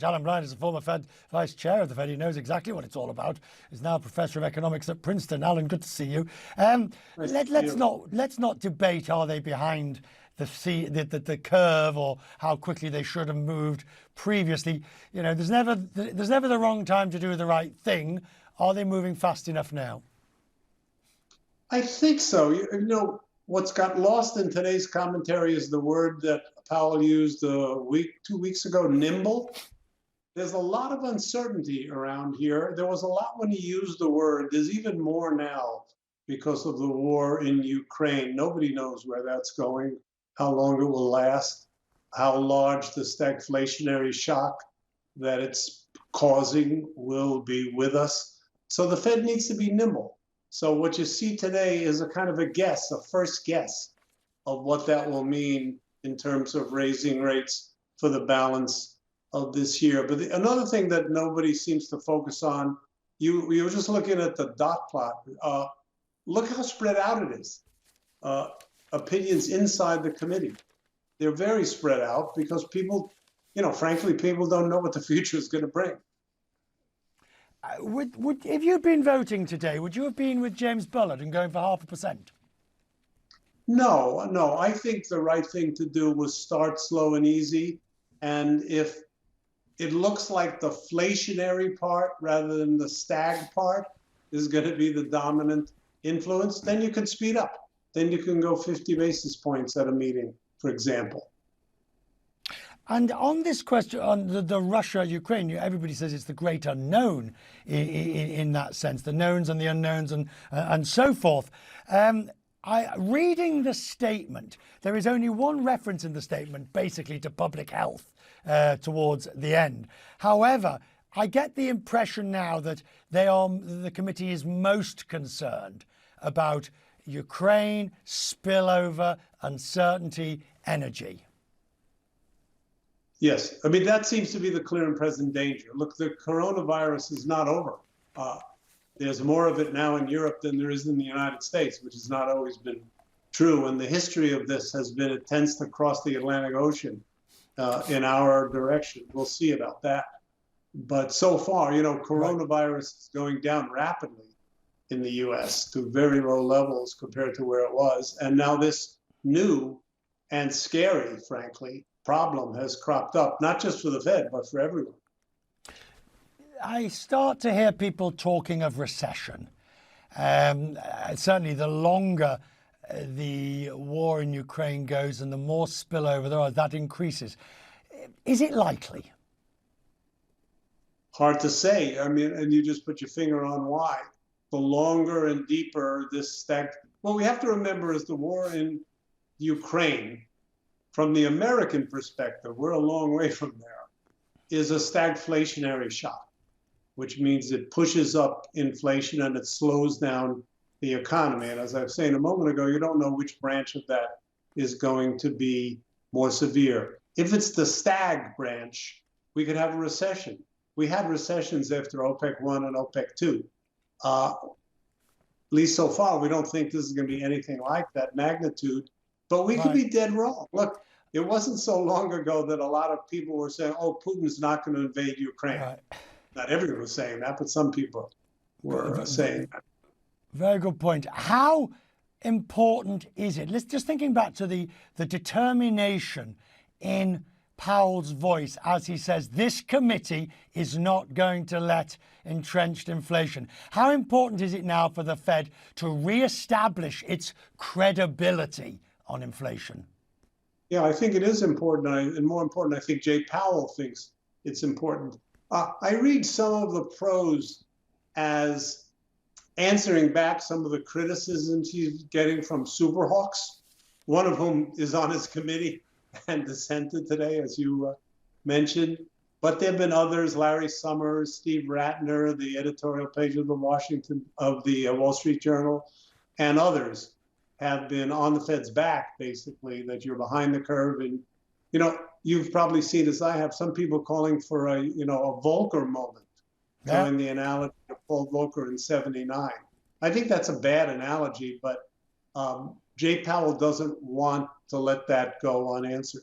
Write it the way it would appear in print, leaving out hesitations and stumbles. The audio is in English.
Alan Bryant is a former Fed vice chair of the Fed. He knows exactly what it's all about. He's now a professor of economics at Princeton. Alan, good to see you. Let's not debate, are they behind the curve or how quickly they should have moved previously. You know, there's never the wrong time to do the right thing. Are they moving fast enough now? I think so. You know, what's got lost in today's commentary is the word that Powell used 2 weeks ago, nimble. There's a lot of uncertainty around here. There was a lot when he used the word. There's even more now because of the war in Ukraine. Nobody knows where that's going, how long it will last, how large the stagflationary shock that it's causing will be with us. So the Fed needs to be nimble. So what you see today is a kind of a guess, a first guess of what that will mean in terms of raising rates for the balance of this year. But another thing that nobody seems to focus on, you were just looking at the dot plot. Look how spread out it is. Opinions inside the committee. They're very spread out because people, you know, frankly, people don't know what the future is going to bring. If you'd been voting today, would you have been with James Bullard and going for 0.5%? No. I think the right thing to do was start slow and easy. And if it looks like the flationary part rather than the stag part is going to be the dominant influence, then you can speed up. Then you can go 50 basis points at a meeting, for example. And on this question, on the Russia-Ukraine, everybody says it's the great unknown in that sense, the knowns and the unknowns and so forth. Reading the statement, there is only one reference in the statement, basically to public health towards the end. However, I get the impression now that the committee is most concerned about Ukraine, spillover, uncertainty, energy. Yes, I mean, that seems to be the clear and present danger. Look, the coronavirus is not over. There's more of it now in Europe than there is in the United States, which has not always been true. And the history of this has been it tends to cross the Atlantic Ocean in our direction. We'll see about that. But so far, you know, coronavirus is going down rapidly in the U.S. to very low levels compared to where it was. And now this new and scary, frankly, problem has cropped up, not just for the Fed, but for everyone. I start to hear people talking of recession. Certainly the longer the war in Ukraine goes and the more spillover there are, that increases. Is it likely? Hard to say. I mean, and you just put your finger on why. The longer and deeper this what we have to remember is the war in Ukraine, from the American perspective, we're a long way from there, is a stagflationary shock, which means it pushes up inflation and it slows down the economy. And as I was saying a moment ago, you don't know which branch of that is going to be more severe. If it's the stag branch, we could have a recession. We had recessions after OPEC 1 and OPEC 2. At least so far, we don't think this is going to be anything like that magnitude. But we could be dead wrong. Look, it wasn't so long ago that a lot of people were saying, oh, Putin's not going to invade Ukraine. Right. Not everyone was saying that, but some people were saying that. Very good point. How important is it? Let's just thinking back to the determination in Powell's voice as he says this committee is not going to let entrenched inflation. How important is it now for the Fed to reestablish its credibility on inflation? Yeah, I think it is important. And more important, I think Jay Powell thinks it's important. I read some of the prose as answering back some of the criticisms he's getting from superhawks, one of whom is on his committee and dissented today, as you mentioned. But there have been others, Larry Summers, Steve Ratner, the editorial page of the Wall Street Journal, and others have been on the Fed's back, basically, that you're behind the curve. And, you know, you've probably seen, as I have, some people calling for a Volcker moment, throwing the analogy of Paul Volcker in '79. I think that's a bad analogy, but Jay Powell doesn't want to let that go unanswered.